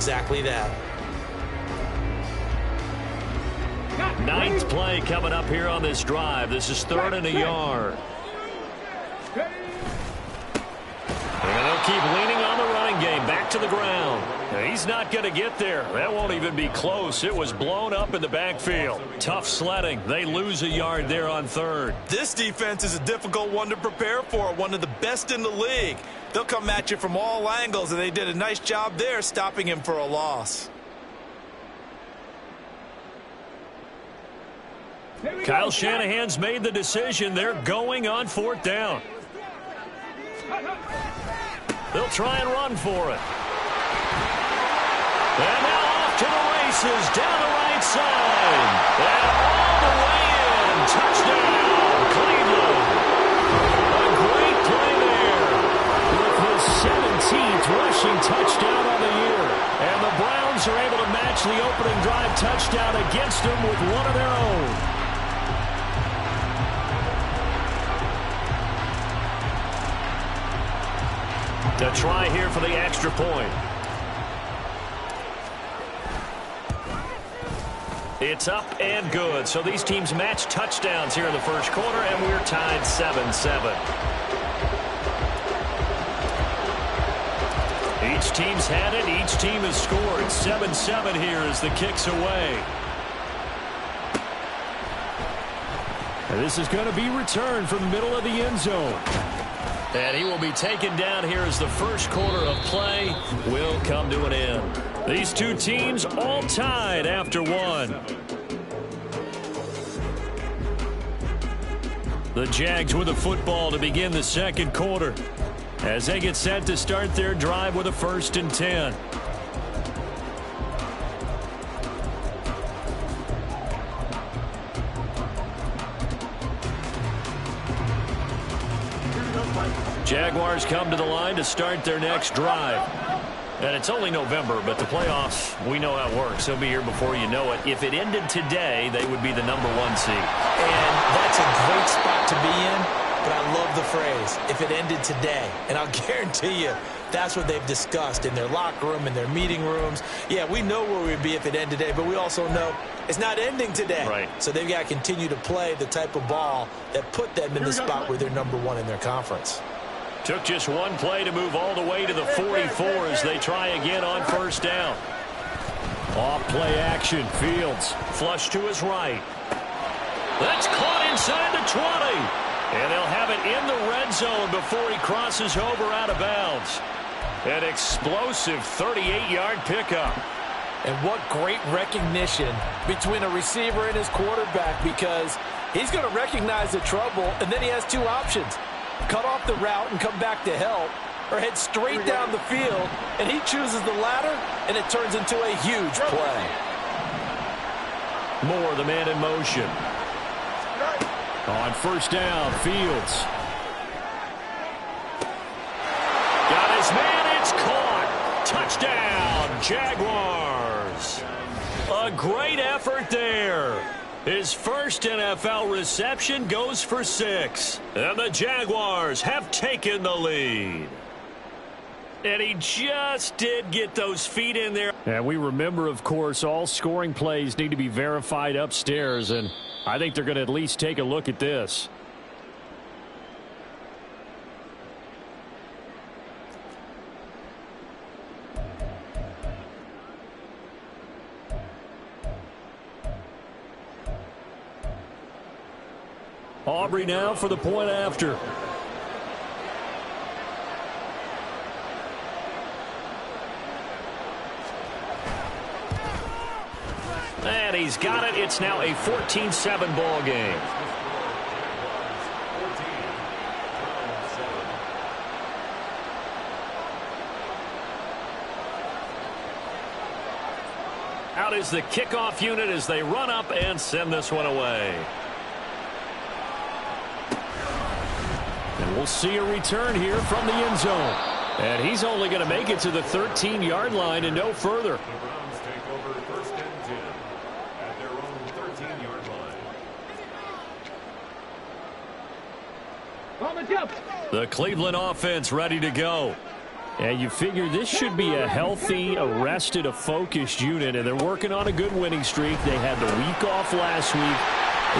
exactly that. Ninth play coming up here on this drive. This is 3rd and a yard. And they'll keep leaning on the running game. Back to the ground. He's not going to get there. That won't even be close. It was blown up in the backfield. Tough sledding. They lose a yard there on 3rd. This defense is a difficult one to prepare for. One of the best in the league. They'll come at you from all angles, and they did a nice job there stopping him for a loss. Kyle Shanahan's made the decision. They're going on 4th down. They'll try and run for it. And now off to the races down the right side. And all the way in. Touchdown, Cleveland. A great play there with his 17th rushing touchdown on the year. And the Browns are able to match the opening drive touchdown against them with one of their own. To try here for the extra point. It's up and good. So these teams match touchdowns here in the first quarter, and we're tied 7-7. Each team's had it. Each team has scored. 7-7 here as the kick's away. And this is going to be returned from the middle of the end zone. And he will be taken down here as the first quarter of play will come to an end. These two teams all tied after one. The Jags with the football to begin the second quarter as they get set to start their drive with a 1st and 10. Jaguars come to the line to start their next drive. And it's only November, but the playoffs, we know how it works. They'll be here before you know it. If it ended today, they would be the #1 seed. And that's a great spot to be in, but I love the phrase, if it ended today. And I'll guarantee you, that's what they've discussed in their locker room, in their meeting rooms. Yeah, we know where we'd be if it ended today, but we also know it's not ending today. Right. So they've got to continue to play the type of ball that put them in the spot where they're #1 in their conference. Took just one play to move all the way to the 44 as they try again on 1st down. Off play action. Fields flush to his right. That's caught inside the 20. And they'll have it in the red zone before he crosses over out of bounds. An explosive 38-yard pickup. And what great recognition between a receiver and his quarterback, because he's going to recognize the trouble, and then he has two options. Cut off the route and come back to help, or head straight down the field, and he chooses the latter, and it turns into a huge play. Moore, the man in motion. On 1st down, Fields. Got his man, it's caught. Touchdown, Jaguars. A great effort there. His first NFL reception goes for 6. And the Jaguars have taken the lead. And he just did get those feet in there. And we remember, of course, all scoring plays need to be verified upstairs. And I think they're going to at least take a look at this. Aubrey now for the point after. And he's got it. It's now a 14-7 ball game. Out is the kickoff unit as they run up and send this one away. And we'll see a return here from the end zone. And he's only going to make it to the 13-yard line and no further. The Browns take over 1st and 10 at their own 13-yard line. The Cleveland offense ready to go. And you figure this should be a healthy, arrested, a focused unit, and they're working on a good winning streak. They had the week off last week.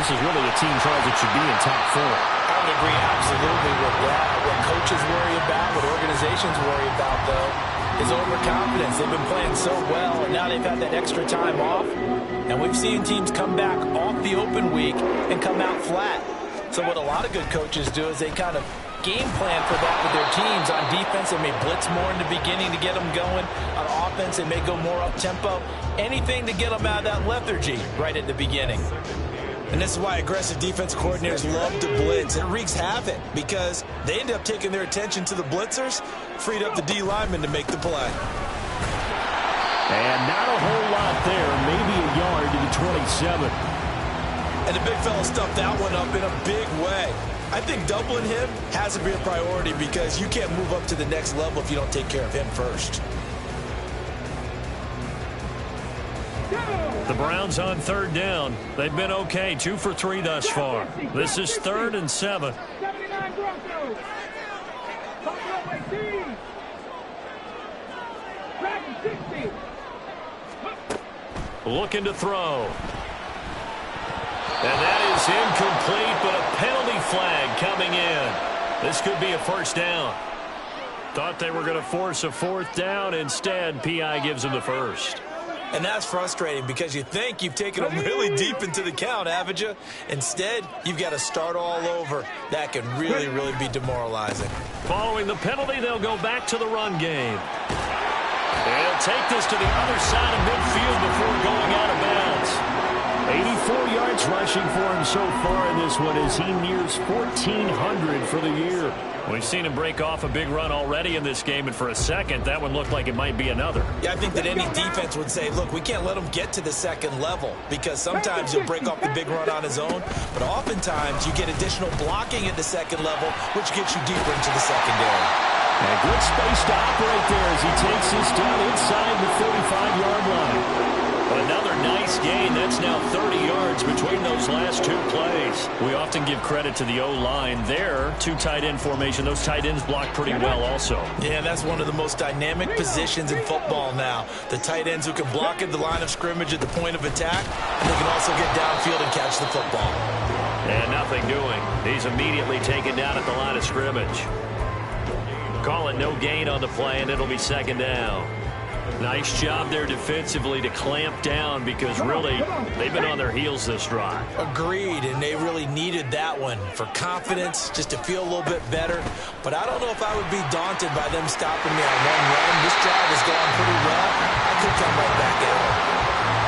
This is really a team tries it should be in top 4. I would agree absolutely with that. What coaches worry about, what organizations worry about, though, is overconfidence. They've been playing so well, and now they've had that extra time off. And we've seen teams come back off the open week and come out flat. So what a lot of good coaches do is they kind of game plan for that with their teams. On defense, they may blitz more in the beginning to get them going. On offense, they may go more up-tempo. Anything to get them out of that lethargy right at the beginning. And this is why aggressive defense coordinators love to blitz. It wreaks havoc because they end up taking their attention to the blitzers, freed up the D lineman to make the play. And not a whole lot there, maybe a yard to the 27. And the big fella stuffed that one up in a big way. I think doubling him has to be a priority because you can't move up to the next level if you don't take care of him first. The Browns on 3rd down. They've been okay, 2 for 3 thus far. This is 3rd and 7. Looking to throw. And that is incomplete, but a penalty flag coming in. This could be a 1st down. Thought they were going to force a 4th down. Instead, P.I. gives them the 1st. And that's frustrating because you think you've taken them really deep into the count, haven't you? Instead, you've got to start all over. That can really, really be demoralizing. Following the penalty, they'll go back to the run game. They'll take this to the other side of midfield before going out of bounds. 84 yards rushing for him so far in this one as he nears 1,400 for the year. We've seen him break off a big run already in this game, and for a second, that one looked like it might be another. Yeah, I think that any defense would say, look, we can't let him get to the second level because sometimes he'll break off the big run on his own, but oftentimes you get additional blocking at the second level, which gets you deeper into the secondary. And a good space to operate there as he takes this down inside the 45-yard line. Another nice gain. That's now 30 yards between those last 2 plays. We often give credit to the O-line there. 2 tight end formation. Those tight ends block pretty well also. Yeah, that's one of the most dynamic positions in football now. The tight ends who can block at the line of scrimmage at the point of attack, and they can also get downfield and catch the football. And nothing doing. He's immediately taken down at the line of scrimmage. Call it no gain on the play, and it'll be 2nd down. Nice job there defensively to clamp down because really they've been on their heels this drive. Agreed, and they really needed that one for confidence, just to feel a little bit better. But I don't know if I would be daunted by them stopping me on one run. This drive has gone pretty well. I could come right back at it.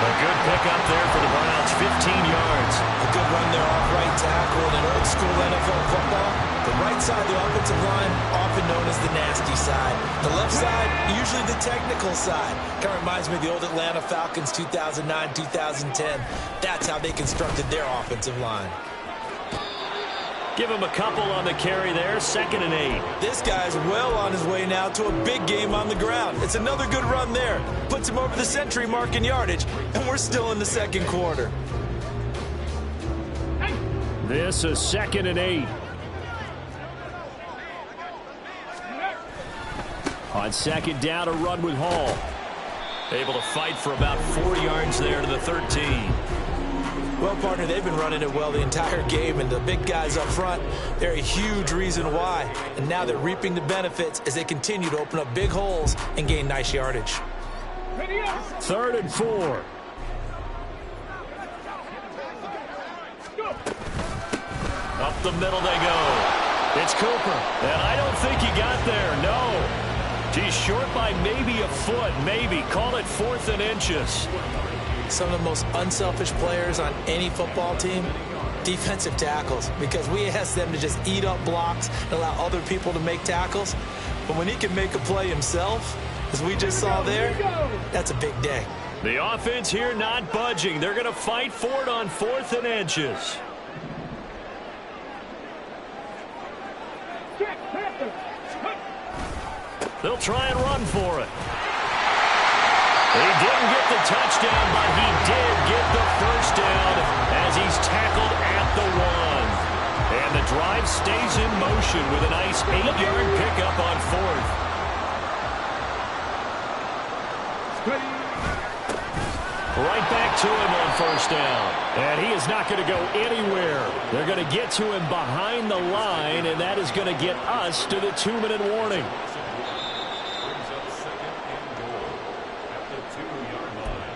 A good pickup there for the Browns, 15 yards. A good run there off right tackle in an old school NFL football. The right side of the offensive line, often known as the nasty side. The left side, usually the technical side. Kind of reminds me of the old Atlanta Falcons 2009, 2010. That's how they constructed their offensive line. Give him a couple on the carry there, 2nd and 8. This guy's well on his way now to a big game on the ground. It's another good run there. Puts him over the century mark in yardage, and we're still in the 2nd quarter. This is 2nd and 8. On 2nd down, a run with Hall. Able to fight for about 4 yards there to the 13. Well, partner, they've been running it well the entire game, and the big guys up front, they're a huge reason why. And now they're reaping the benefits as they continue to open up big holes and gain nice yardage. 3rd and 4. Up the middle they go. It's Cooper. And I don't think he got there, no. He's short by maybe a foot, maybe. Call it 4th and inches. Some of the most unselfish players on any football team, defensive tackles, because we ask them to just eat up blocks and allow other people to make tackles. But when he can make a play himself, as we just saw there, that's a big day. The offense here not budging. They're going to fight for it on 4th and inches. They'll try and run for it. He didn't get the touchdown, but he did get the 1st down as he's tackled at the 1. And the drive stays in motion with a nice 8-yard pickup on 4th. Right back to him on first down. And he is not going to go anywhere. They're going to get to him behind the line, and that is going to get us to the 2-minute warning. Brings up second and goal at the 2-yard line.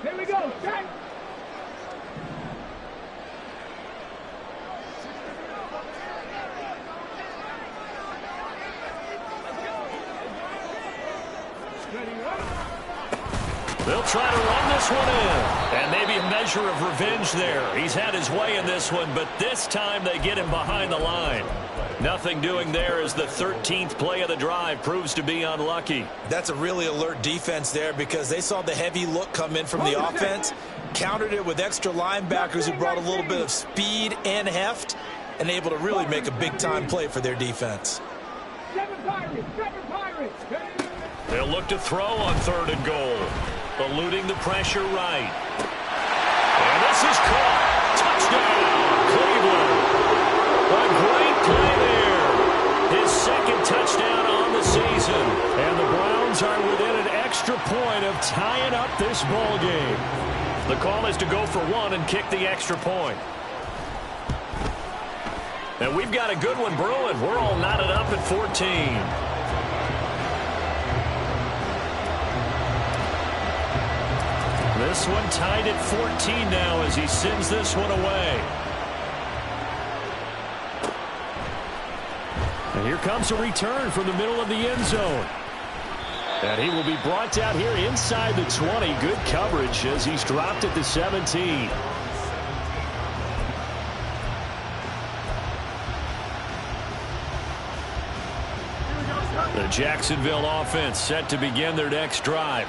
Here we go. Check. They'll try to run this one in. And maybe a measure of revenge there. He's had his way in this one, but this time they get him behind the line. Nothing doing there as the 13th play of the drive proves to be unlucky. That's a really alert defense there because they saw the heavy look come in from the offense, countered it with extra linebackers who brought a little bit of speed and heft, and able to really make a big-time play for their defense. Seven Pirates. They'll look to throw on 3rd and goal. Eluding the pressure right. And this is caught. Touchdown, Cleveland. A great play there. His 2nd touchdown on the season. And the Browns are within an extra point of tying up this ball game. The call is to go for 1 and kick the extra point. And we've got a good one brewing. We're all knotted up at 14. This one tied at 14 now as he sends this one away. And here comes a return from the middle of the end zone. And he will be brought down here inside the 20. Good coverage as he's dropped at the 17. The Jacksonville offense set to begin their next drive.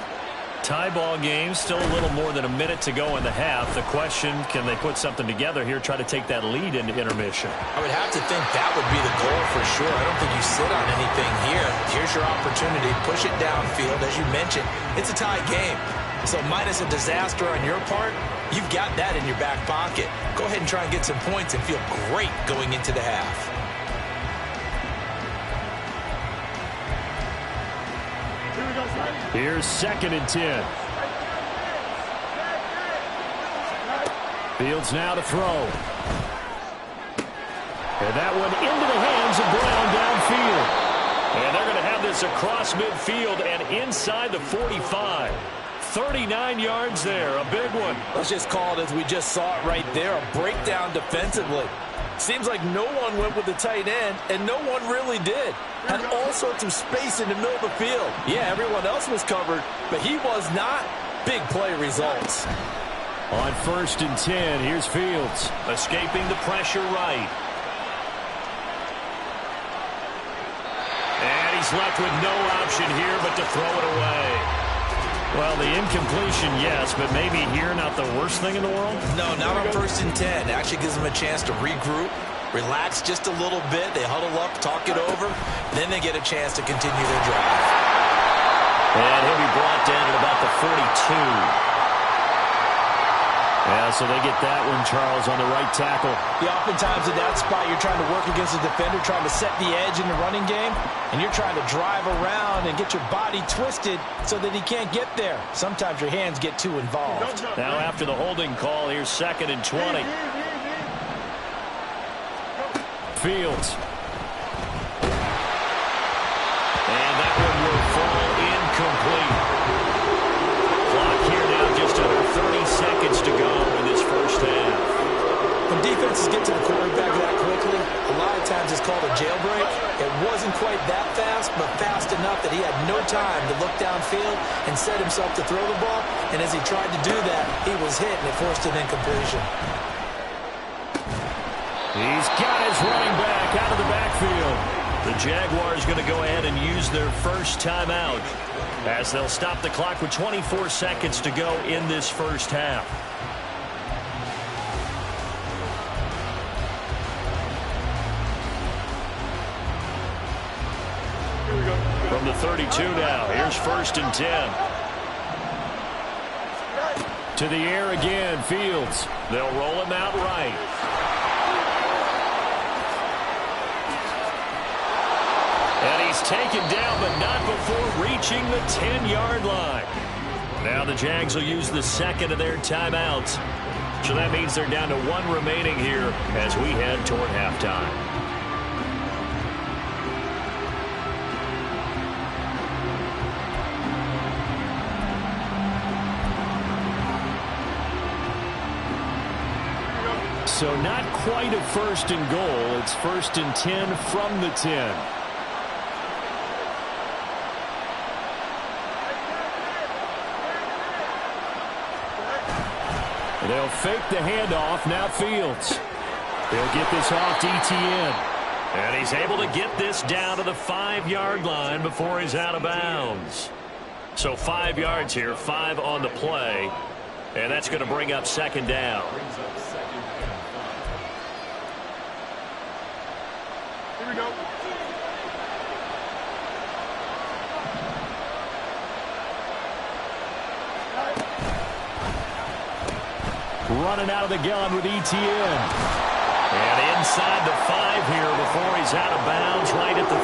Tie ball game, still a little more than a minute to go in the half. The question, can they put something together here, try to take that lead into intermission? I would have to think that would be the goal for sure. I don't think you sit on anything here. Here's your opportunity. Push it downfield. As you mentioned, it's a tie game. So minus a disaster on your part, you've got that in your back pocket. Go ahead and try and get some points and feel great going into the half. Here's 2nd and 10. Fields now to throw. And that one into the hands of Brown downfield. And they're going to have this across midfield and inside the 45. 39 yards there, a big one. Let's just call it as we just saw it right there, a breakdown defensively. Seems like no one went with the tight end, and no one really did. Had all sorts of space in the middle of the field. Yeah, everyone else was covered, but he was not. Big play results. On 1st and 10, here's Fields. Escaping the pressure right. And he's left with no option here but to throw it away. Well, the incompletion, yes, but maybe here not the worst thing in the world? No, not on 1st and 10. It actually gives them a chance to regroup, relax just a little bit. They huddle up, talk it over. Then they get a chance to continue their drive. And he'll be brought down at about the 42. Yeah, so they get that one, Charles, on the right tackle. Yeah, oftentimes in that spot, you're trying to work against the defender, trying to set the edge in the running game, and you're trying to drive around and get your body twisted so that he can't get there. Sometimes your hands get too involved. Now after the holding call, here's 2nd and 20. Fields. And that one will fall incomplete. Clock here now just under 30 seconds to go in this first half. When defenses get to the quarterback that quickly, a lot of times it's called a jailbreak. It wasn't quite that fast, but fast enough that he had no time to look downfield and set himself to throw the ball. And as he tried to do that, he was hit and it forced an incompletion. He's got his running back out of the backfield. The Jaguars going to go ahead and use their first timeout as they'll stop the clock with 24 seconds to go in this first half. From the 32 now, here's 1st and 10. To the air again, Fields. They'll roll him out right. He's taken down, but not before reaching the 10-yard line. Now the Jags will use the second of their timeouts. So that means they're down to one remaining here as we head toward halftime. So not quite a first and goal. It's first and 10 from the 10. They'll fake the handoff. Now Fields. He'll get this off to ETN. And he's able to get this down to the 5-yard line before he's out of bounds. So 5 yards here, 5 on the play. And that's going to bring up second down. Here we go. Running out of the gun with ETN. And inside the 5 here before he's out of bounds right at the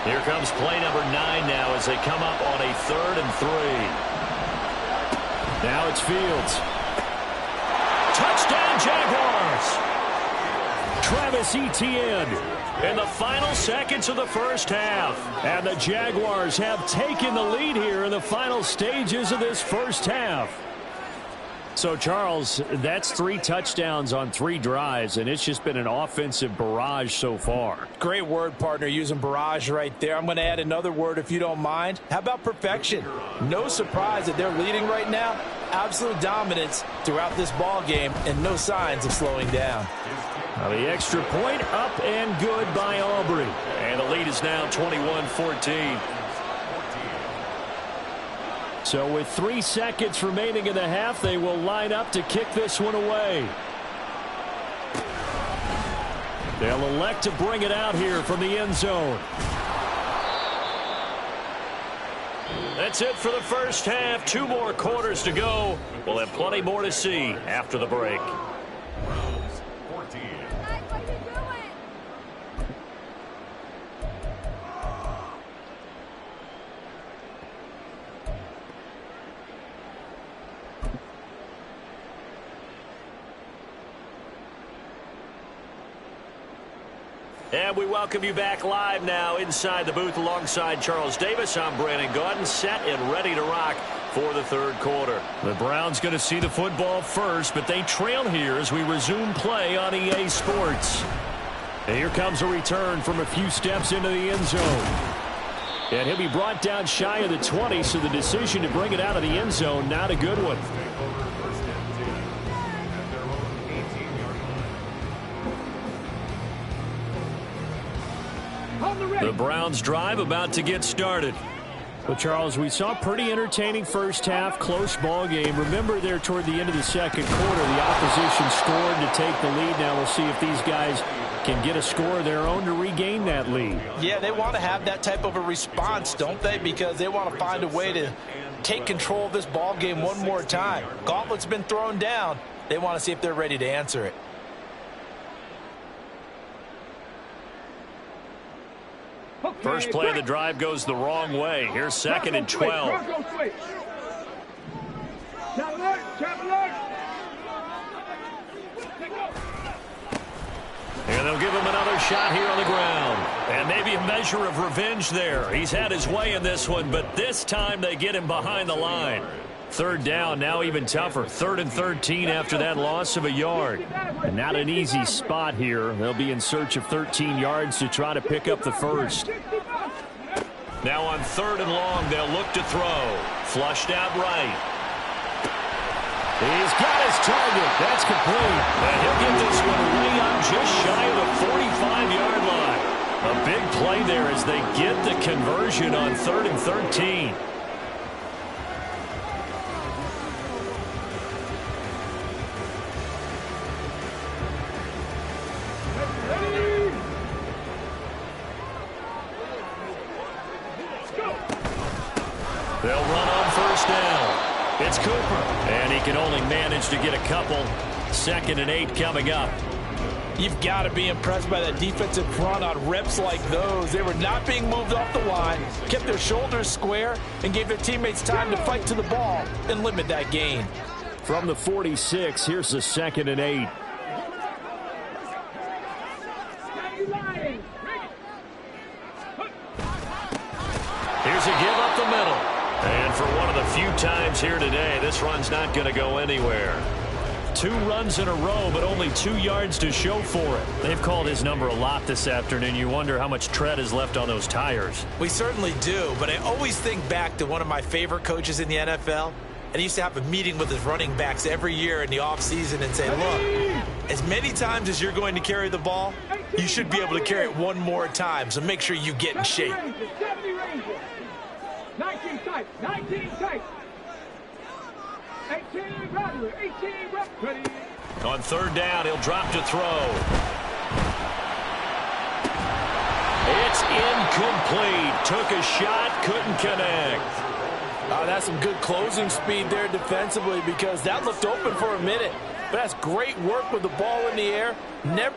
3. Here comes play number 9 now as they come up on a 3rd and 3. Now it's Fields. Touchdown Jaguars! Travis Etienne in the final seconds of the first half. And the Jaguars have taken the lead here in the final stages of this first half. So, Charles, that's 3 touchdowns on 3 drives, and it's just been an offensive barrage so far. Great word, partner, using barrage right there. I'm going to add another word if you don't mind. How about perfection? No surprise that they're leading right now. Absolute dominance throughout this ball game and no signs of slowing down. Now the extra point up and good by Aubrey. And the lead is now 21-14. So with 3 seconds remaining in the half, they will line up to kick this one away. They'll elect to bring it out here from the end zone. That's it for the first half. 2 more quarters to go. We'll have plenty more to see after the break. And we welcome you back live now inside the booth alongside Charles Davis. I'm Brandon Gaudin, set and ready to rock for the 3rd quarter. The Browns going to see the football first, but they trail here as we resume play on EA Sports. And here comes a return from a few steps into the end zone. And he'll be brought down shy of the 20, so the decision to bring it out of the end zone, not a good one. The Browns drive about to get started. Well, Charles, we saw a pretty entertaining first half, close ball game. Remember there toward the end of the 2nd quarter, the opposition scored to take the lead. Now we'll see if these guys can get a score of their own to regain that lead. Yeah, they want to have that type of a response, don't they? Because they want to find a way to take control of this ball game one more time. Gauntlet's been thrown down. They want to see if they're ready to answer it. First play of the drive goes the wrong way. Here's 2nd and 12. And they'll give him another shot here on the ground. And maybe a measure of revenge there. He's had his way in this one, but this time they get him behind the line. 3rd down, now even tougher. 3rd and 13 after that loss of a yard. And not an easy spot here. They'll be in search of 13 yards to try to pick up the first. Now on 3rd and long, they'll look to throw. Flushed out right. He's got his target. That's complete. And he'll get this one way up just shy of the 45-yard line. A big play there as they get the conversion on 3rd and 13. They'll run on first down. It's Cooper, and he can only manage to get a couple. 2nd and 8 coming up. You've got to be impressed by that defensive front on reps like those. They were not being moved off the line, kept their shoulders square, and gave their teammates time to fight to the ball and limit that gain. From the 46, here's the 2nd and 8. Here's a give up the middle. And for one of the few times here today, this run's not going to go anywhere. 2 runs in a row, but only 2 yards to show for it. They've called his number a lot this afternoon. You wonder how much tread is left on those tires. We certainly do, but I always think back to one of my favorite coaches in the NFL. And he used to have a meeting with his running backs every year in the offseason and say, look, as many times as you're going to carry the ball, you should be able to carry it one more time, so make sure you get in shape. 19 tight, 19 tight. 18 Bradley, 18 ready. On 3rd down, he'll drop to throw. It's incomplete. Took a shot, couldn't connect. That's some good closing speed there defensively because that looked open for a minute. But that's great work with the ball in the air. Never.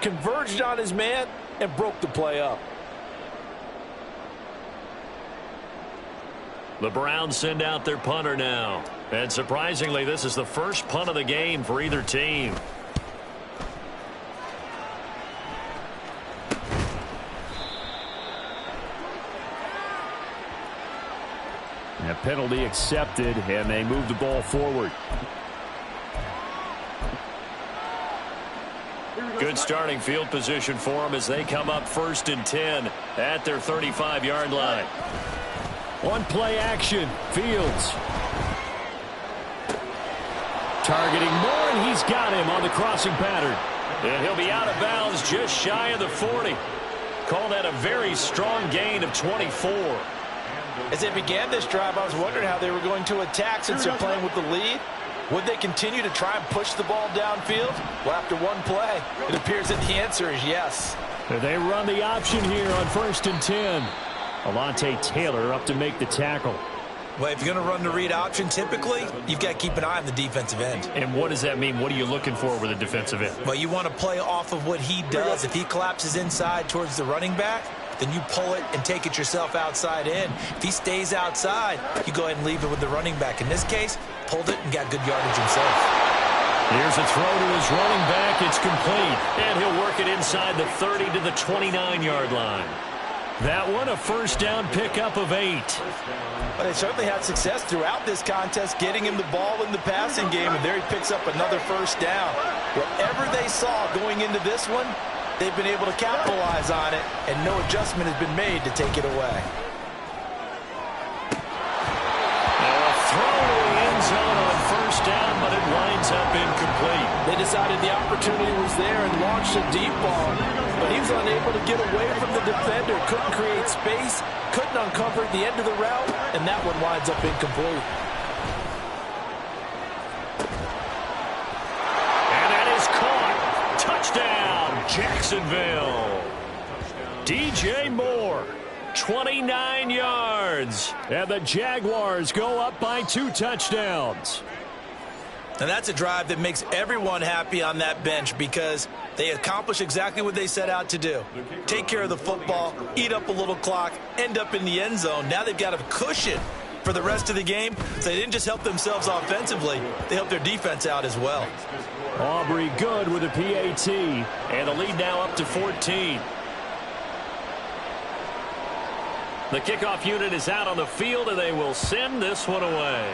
Converged on his man and broke the play up. The Browns send out their punter now. And surprisingly, this is the first punt of the game for either team. A penalty accepted, and they move the ball forward. Good starting field position for them as they come up 1st and 10 at their 35-yard line. One play action, Fields. Targeting Moore, and he's got him on the crossing pattern. And he'll be out of bounds just shy of the 40. Call that a very strong gain of 24. As they began this drive, I was wondering how they were going to attack since they're playing with the lead. Would they continue to try and push the ball downfield? Well, after one play, it appears that the answer is yes. They run the option here on 1st and 10. Alontae Taylor up to make the tackle. Well, if you're going to run the read option, typically, you've got to keep an eye on the defensive end. And what does that mean? What are you looking for with a defensive end? Well, you want to play off of what he does. If he collapses inside towards the running back, then you pull it and take it yourself outside in. If he stays outside, you go ahead and leave it with the running back. In this case, pulled it and got good yardage himself. Here's a throw to his running back. It's complete. And he'll work it inside the 30 to the 29-yard line. That one, a 1st down pickup of 8. But they certainly had success throughout this contest, getting him the ball in the passing game, and there he picks up another 1st down. Whatever they saw going into this one, they've been able to capitalize on it, and no adjustment has been made to take it away. Now a throw to the end zone on 1st down, but it winds up incomplete. They decided the opportunity was there and launched a deep ball, but he was unable to get away from the defender, couldn't create space, couldn't uncover the end of the route, and that one winds up incomplete. And that is caught. Touchdown, Jacksonville. DJ Moore, 29 yards. And the Jaguars go up by 2 touchdowns. And that's a drive that makes everyone happy on that bench because they accomplish exactly what they set out to do. Take care of the football, eat up a little clock, end up in the end zone. Now they've got a cushion for the rest of the game. So they didn't just help themselves offensively, they helped their defense out as well. Aubrey good with a PAT, and the lead now up to 14. The kickoff unit is out on the field, and they will send this one away.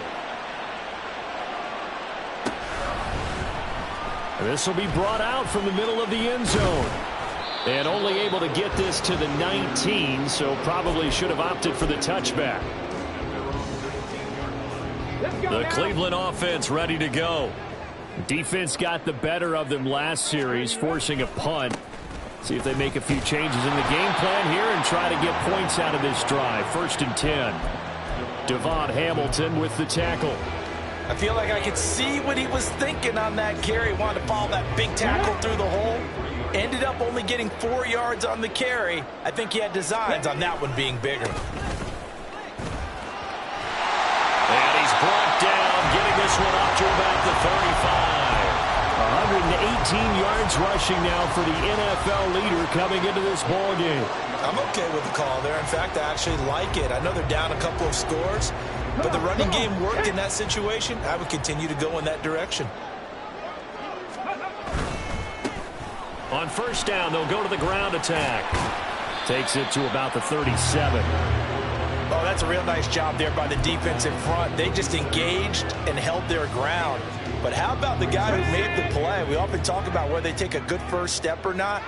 This will be brought out from the middle of the end zone. And only able to get this to the 19, so probably should have opted for the touchback. The Cleveland offense ready to go. Defense got the better of them last series, forcing a punt. See if they make a few changes in the game plan here and try to get points out of this drive. 1st and 10. Devon Hamilton with the tackle. I feel like I could see what he was thinking on that carry. Wanted to follow that big tackle through the hole. Ended up only getting 4 yards on the carry. I think he had designs on that one being bigger. And he's brought down, getting this one up to about the 35. 118 yards rushing now for the NFL leader coming into this ball game. I'm okay with the call there. In fact, I actually like it. I know they're down a couple of scores, but the running game worked in that situation. I would continue to go in that direction. On 1st down, they'll go to the ground attack. Takes it to about the 37. Oh, that's a real nice job there by the defense in front. They just engaged and held their ground. But how about the guy who made the play? We often talk about whether they take a good first step or not.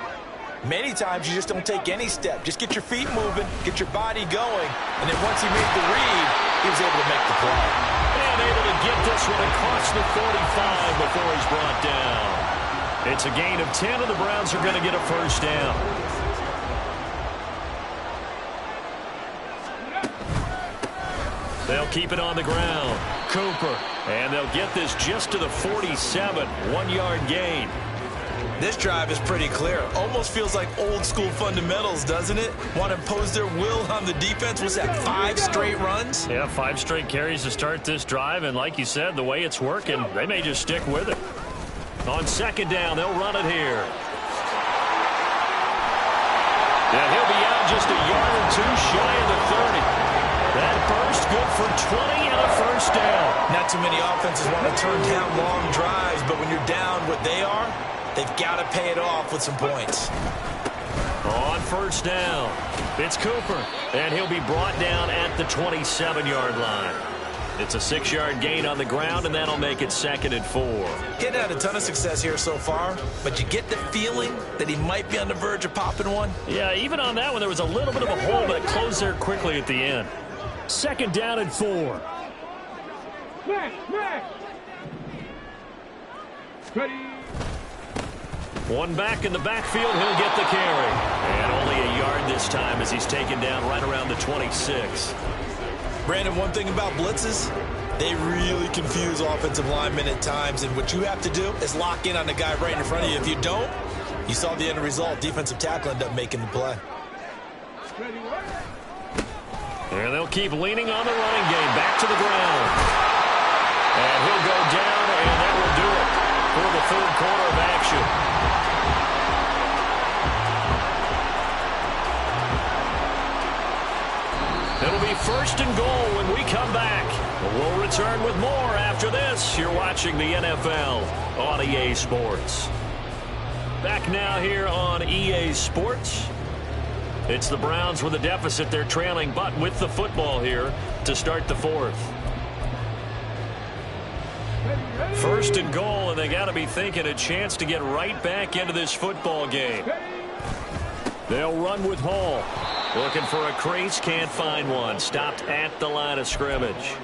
Many times you just don't take any step. Just get your feet moving, get your body going, and then once he made the read, he was able to make the play. And able to get this one across the 45 before he's brought down. It's a gain of 10, and the Browns are going to get a 1st down. They'll keep it on the ground. Cooper. And they'll get this just to the 47. 1-yard gain. This drive is pretty clear. Almost feels like old school fundamentals, doesn't it? Want to impose their will on the defense. What's that, 5 straight runs? Yeah, 5 straight carries to start this drive. And like you said, the way it's working, they may just stick with it. On 2nd down, they'll run it here. And he'll be out just a yard or 2 shy of the 30. That burst good for 20 and a 1st down. Not too many offenses want to turn down long drives, but when you're down what they are, they've got to pay it off with some points. On 1st down, it's Cooper, and he'll be brought down at the 27-yard line. It's a 6-yard gain on the ground, and that'll make it 2nd and 4. He's had a ton of success here so far, but you get the feeling that he might be on the verge of popping one. Yeah, even on that one, there was a little bit of a hole, but it closed there quickly at the end. 2nd down and 4. Ready. One back in the backfield, he'll get the carry. And only a yard this time as he's taken down right around the 26. Brandon, one thing about blitzes, they really confuse offensive linemen at times, and what you have to do is lock in on the guy right in front of you. If you don't, you saw the end result. Defensive tackle ended up making the play. And they'll keep leaning on the running game. Back to the ground. And he'll go down, and that will do it for the 3rd quarter of action. It'll be 1st and goal when we come back. We'll return with more after this. You're watching the NFL on EA Sports. Back now here on EA Sports. It's the Browns with a deficit. They're trailing, but with the football here to start the 4th. 1st and goal, and they got to be thinking a chance to get right back into this football game. They'll run with Hall. Looking for a crease, can't find one. Stopped at the line of scrimmage.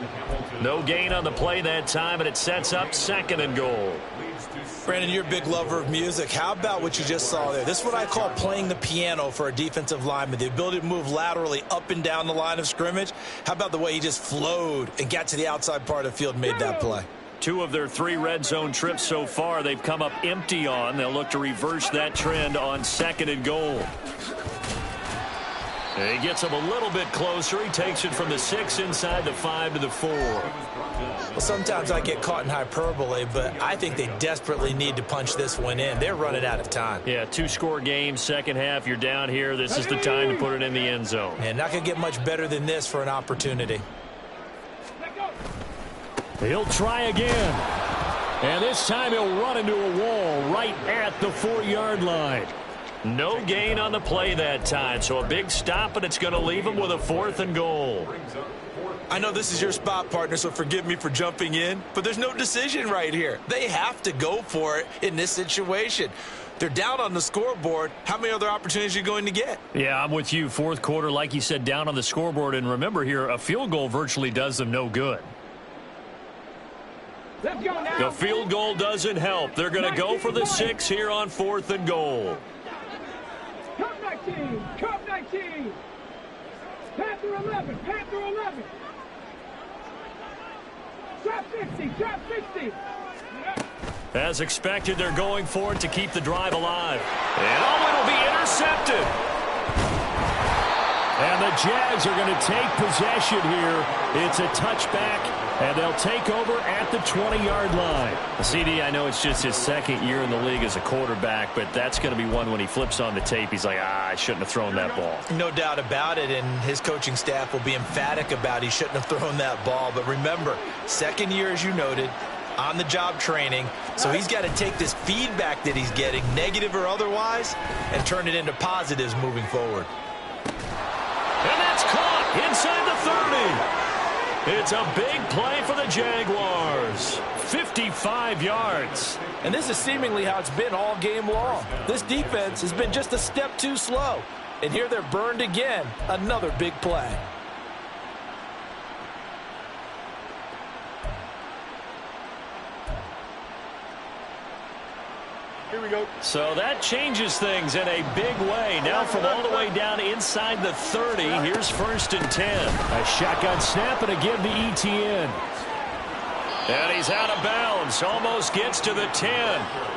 No gain on the play that time, and it sets up 2nd and goal. Brandon, you're a big lover of music. How about what you just saw there? This is what I call playing the piano for a defensive lineman. The ability to move laterally up and down the line of scrimmage. How about the way he just flowed and got to the outside part of the field and made that play? 2 of their 3 red zone trips so far, they've come up empty on. They'll look to reverse that trend on 2nd and goal. And he gets him a little bit closer. He takes it from the 6 inside the 5 to the 4. Well, sometimes I get caught in hyperbole, but I think they desperately need to punch this one in. They're running out of time. Yeah, 2-score game, second half. You're down here. This is the time to put it in the end zone. And not going to get much better than this for an opportunity. He'll try again. And this time he'll run into a wall right at the 4-yard line. No gain on the play that time, so a big stop, and it's going to leave him with a 4th and goal. I know this is your spot, partner, so forgive me for jumping in, but there's no decision right here. They have to go for it in this situation. They're down on the scoreboard. How many other opportunities are you going to get? Yeah, I'm with you. 4th quarter, like you said, down on the scoreboard. And remember here, a field goal virtually does them no good. Let's go now. The field goal doesn't help. They're going to go for the 6 here on 4th and goal. Cup 19. Cup 19. Panther 11. Panther 11. Trap 50. Trap 50. As expected, they're going for it to keep the drive alive. And it'll be intercepted. And the Jags are going to take possession here. It's a touchback, and they'll take over at the 20-yard line. CD, I know it's just his 2nd year in the league as a quarterback, but that's going to be one when he flips on the tape. He's like, I shouldn't have thrown that ball. No doubt about it, and his coaching staff will be emphatic about he shouldn't have thrown that ball. But remember, 2nd year, as you noted, on-the-job training, so he's got to take this feedback that he's getting, negative or otherwise, and turn it into positives moving forward. And that's caught inside the 30. It's a big play for the Jaguars. 55 yards. And this is seemingly how it's been all game long. This defense has been just a step too slow. And here they're burned again. Another big play. Here we go. So that changes things in a big way. Now from all the way down inside the 30, here's 1st and 10. A shotgun snap and again the ETN. And he's out of bounds. Almost gets to the 10.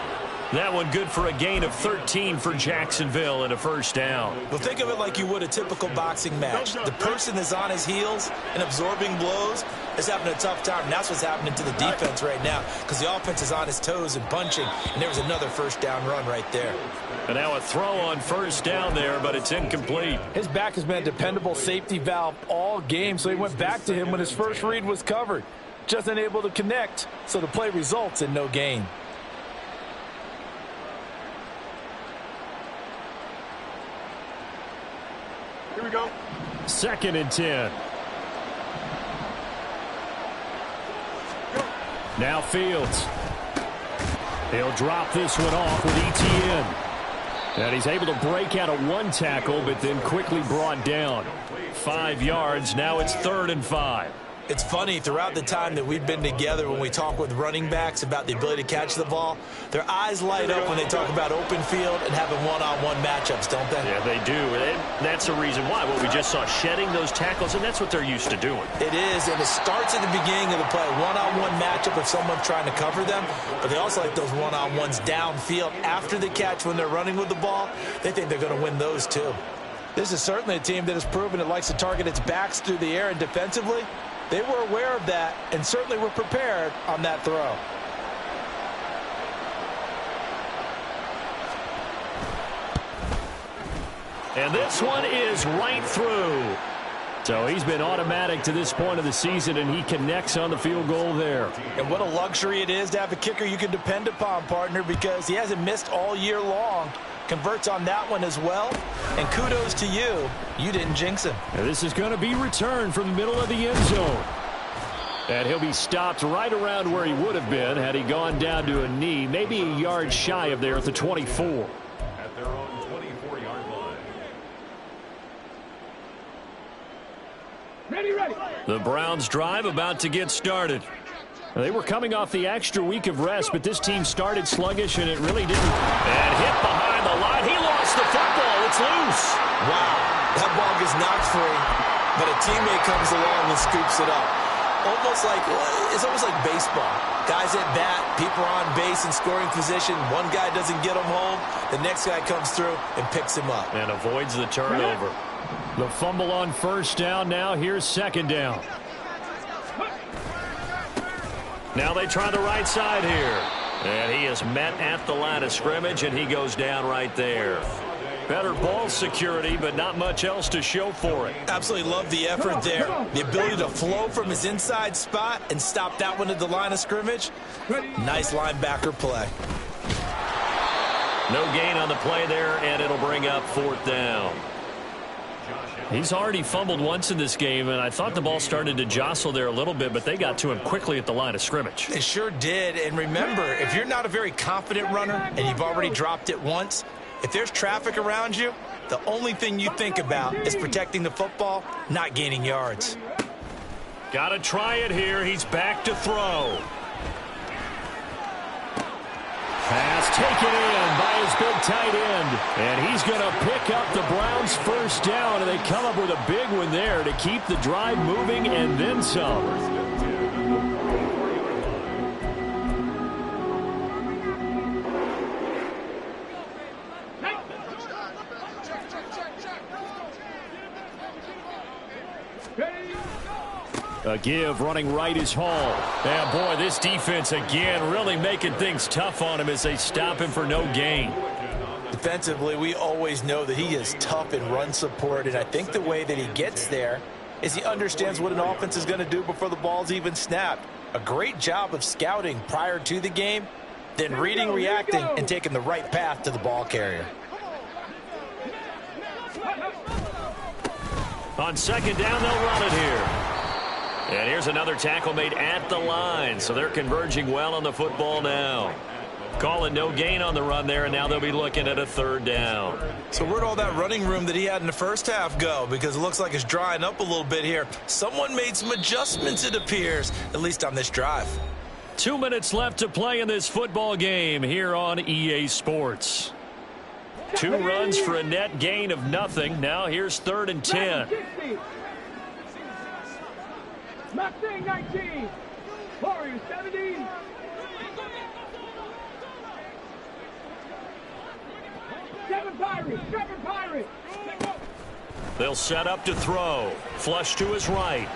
That one good for a gain of 13 for Jacksonville and a 1st down. Well, think of it like you would a typical boxing match. The person that's on his heels and absorbing blows is having a tough time. And that's what's happening to the defense right now because the offense is on his toes and punching. And there was another 1st down run right there. And now a throw on 1st down there, but it's incomplete. His back has been a dependable safety valve all game, so he went back to him when his first read was covered. Just unable to connect, so the play results in no gain. Here we go. 2nd and 10. Now Fields. He'll drop this one off with ETN. And he's able to break out of 1 tackle, but then quickly brought down. 5 yards. Now it's 3rd and 5. It's funny, throughout the time that we've been together, when we talk with running backs about the ability to catch the ball, their eyes light up when they talk about open field and having one-on-one matchups, don't they? Yeah, they do. And that's the reason why. What we just saw, shedding those tackles, and that's what they're used to doing. It is, and it starts at the beginning of the play. One-on-one matchup if someone's trying to cover them, but they also like those one-on-ones downfield after the catch when they're running with the ball. They think they're going to win those too. This is certainly a team that has proven it likes to target its backs through the air, and defensively, they were aware of that and certainly were prepared on that throw. And this one is right through. So he's been automatic to this point of the season, and he connects on the field goal there. And what a luxury it is to have a kicker you can depend upon, partner, because he hasn't missed all year long. Converts on that one as well. And kudos to you. You didn't jinx him. And this is going to be returned from the middle of the end zone. And he'll be stopped right around where he would have been had he gone down to a knee, maybe a yard shy of there at the 24. At their own 24-yard line. Ready, ready. The Browns drive about to get started. They were coming off the extra week of rest, but this team started sluggish, and it really didn't. And hit behind the line. He lost the football. It's loose. Wow, that ball gets knocked free, but a teammate comes along and scoops it up. It's almost like baseball. Guys at bat, people are on base in scoring position. One guy doesn't get him home. The next guy comes through and picks him up. And avoids the turnover. The fumble on 1st down. Now here's 2nd down. Now they try the right side here. And he is met at the line of scrimmage, and he goes down right there. Better ball security, but not much else to show for it. Absolutely love the effort there. The ability to flow from his inside spot and stop that one at the line of scrimmage. Nice linebacker play. No gain on the play there, and it'll bring up 4th down. He's already fumbled once in this game, and I thought the ball started to jostle there a little bit, but they got to him quickly at the line of scrimmage. It sure did. And remember, if you're not a very confident runner and you've already dropped it once, if there's traffic around you, the only thing you think about is protecting the football, not gaining yards. Got to try it here. He's back to throw. Pass taken in by his big tight end. And he's going to pick up the Browns' first down, and they come up with a big one there to keep the drive moving and then some. A give running right is Hall. And boy, this defense again really making things tough on him as they stop him for no gain. Defensively, we always know that he is tough in run support, and I think the way that he gets there is he understands what an offense is going to do before the ball's even snapped. A great job of scouting prior to the game, then reading, reacting, and taking the right path to the ball carrier. On 2nd down, they'll run it here. And here's another tackle made at the line, so they're converging well on the football now. Calling no gain on the run there, and now they'll be looking at a 3rd down. So where'd all that running room that he had in the first half go? Because it looks like it's drying up a little bit here. Someone made some adjustments, it appears, at least on this drive. 2 minutes left to play in this football game here on EA Sports. 2 runs for a net gain of nothing. Now here's 3rd and 10. Mustang 19. Warriors 17. Seven Pirates. They'll set up to throw. Flush to his right.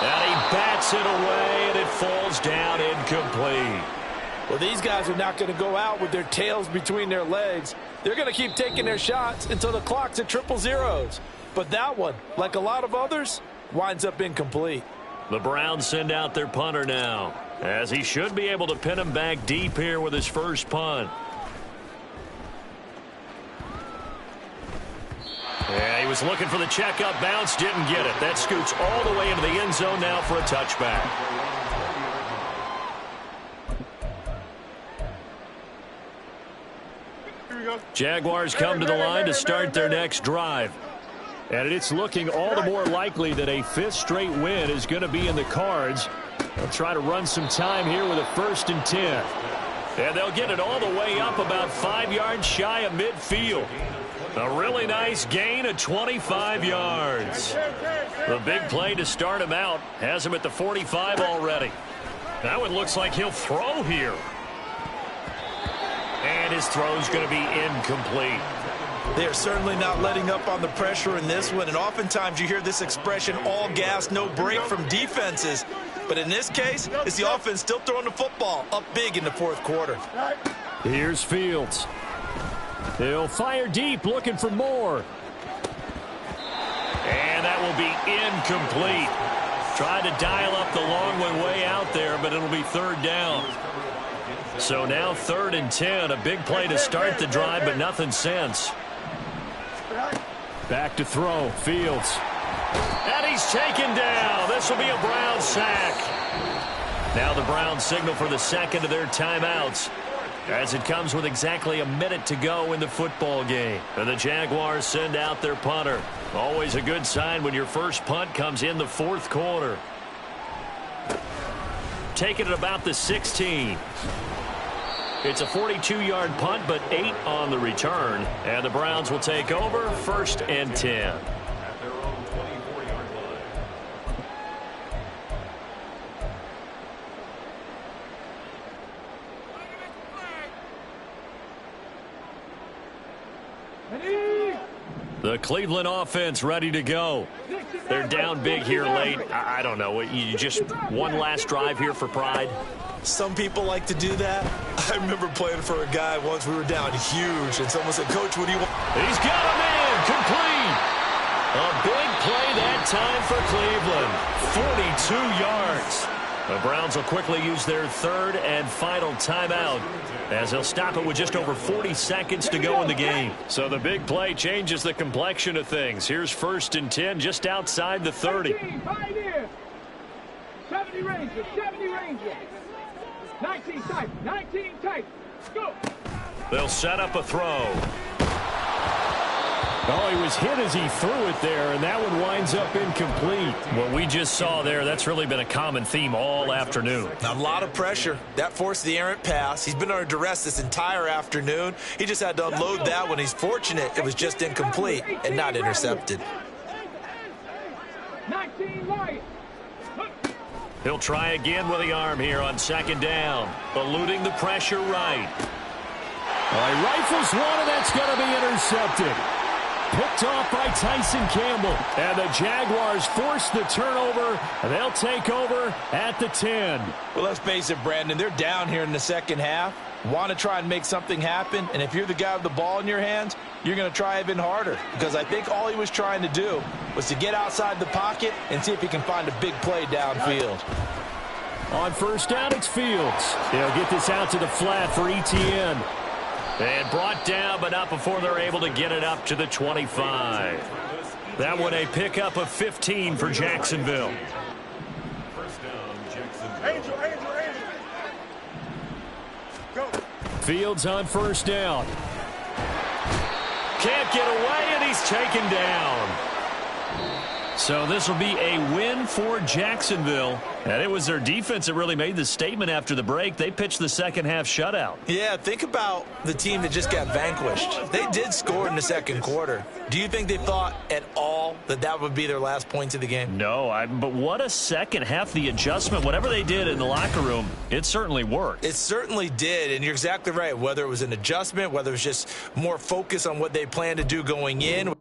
And he bats it away, and it falls down incomplete. Well, these guys are not going to go out with their tails between their legs. They're going to keep taking their shots until the clock's at 000. But that one, like a lot of others, winds up incomplete. The Browns send out their punter now, as he should be able to pin him back deep here with his first punt. Yeah, he was looking for the checkup bounce, didn't get it. That scoots all the way into the end zone now for a touchback. Jaguars come to the line to start their next drive. And it's looking all the more likely that a 5th straight win is going to be in the cards. They'll try to run some time here with a 1st and 10. And they'll get it all the way up about 5 yards shy of midfield. A really nice gain of 25 yards. The big play to start him out has him at the 45 already. That one looks like he'll throw here. And his throw's going to be incomplete. They are certainly not letting up on the pressure in this one, and oftentimes you hear this expression, all gas, no break from defenses. But in this case, it's the offense still throwing the football up big in the 4th quarter. Here's Fields. He'll fire deep, looking for more. And that will be incomplete. Tried to dial up the long one way out there, but it'll be 3rd down. So now 3rd and 10, a big play to start the drive, but nothing since. Back to throw, Fields. And he's taken down. This will be a Browns sack. Now the Browns signal for the 2nd of their timeouts, as it comes with exactly a minute to go in the football game. And the Jaguars send out their punter. Always a good sign when your first punt comes in the 4th quarter. Taking it about the 16. It's a 42-yard punt, but 8 on the return. And the Browns will take over 1st and 10. At their own 24-yard line. The Cleveland offense ready to go. They're down big here late. I don't know. You just one last drive here for pride. Some people like to do that. I remember playing for a guy once. We were down huge, and someone said, "Coach, what do you want?" He's got a man complete. A big play that time for Cleveland. 42 yards. The Browns will quickly use their third and final timeout as they'll stop it with just over 40 seconds to go in the game. So the big play changes the complexion of things. Here's 1st and 10 just outside the 30. 70 Rangers, 70 Rangers. 19 tight, 19 tight. Go. They'll set up a throw. Oh, he was hit as he threw it there, and that one winds up incomplete. What we just saw there, that's really been a common theme all afternoon. A lot of pressure. That forced the errant pass. He's been under duress this entire afternoon. He just had to unload that one. He's fortunate it was just incomplete and not intercepted. 19 right. He'll try again with the arm here on 2nd down. Eluding the pressure right. All right, rifles one, and that's going to be intercepted. Picked off by Tyson Campbell. And the Jaguars force the turnover, and they'll take over at the 10. Well, let's face it, Brandon. They're down here in the second half. Want to try and make something happen. And if you're the guy with the ball in your hands, you're going to try even harder. Because I think all he was trying to do was to get outside the pocket and see if he can find a big play downfield. On 1st down, it's Fields. They'll get this out to the flat for Etienne. And brought down, but not before they're able to get it up to the 25. That one a pickup of 15 for Jacksonville. First down, Jacksonville. Angel. Go. Fields on 1st down. Can't get away, and he's taken down. So this will be a win for Jacksonville. And it was their defense that really made the statement after the break. They pitched the second half shutout. Yeah, think about the team that just got vanquished. They did score in the second quarter. Do you think they thought at all that that would be their last points of the game? No, but what a second half. The adjustment, whatever they did in the locker room, it certainly worked. It certainly did, and you're exactly right. Whether it was an adjustment, whether it was just more focus on what they planned to do going in.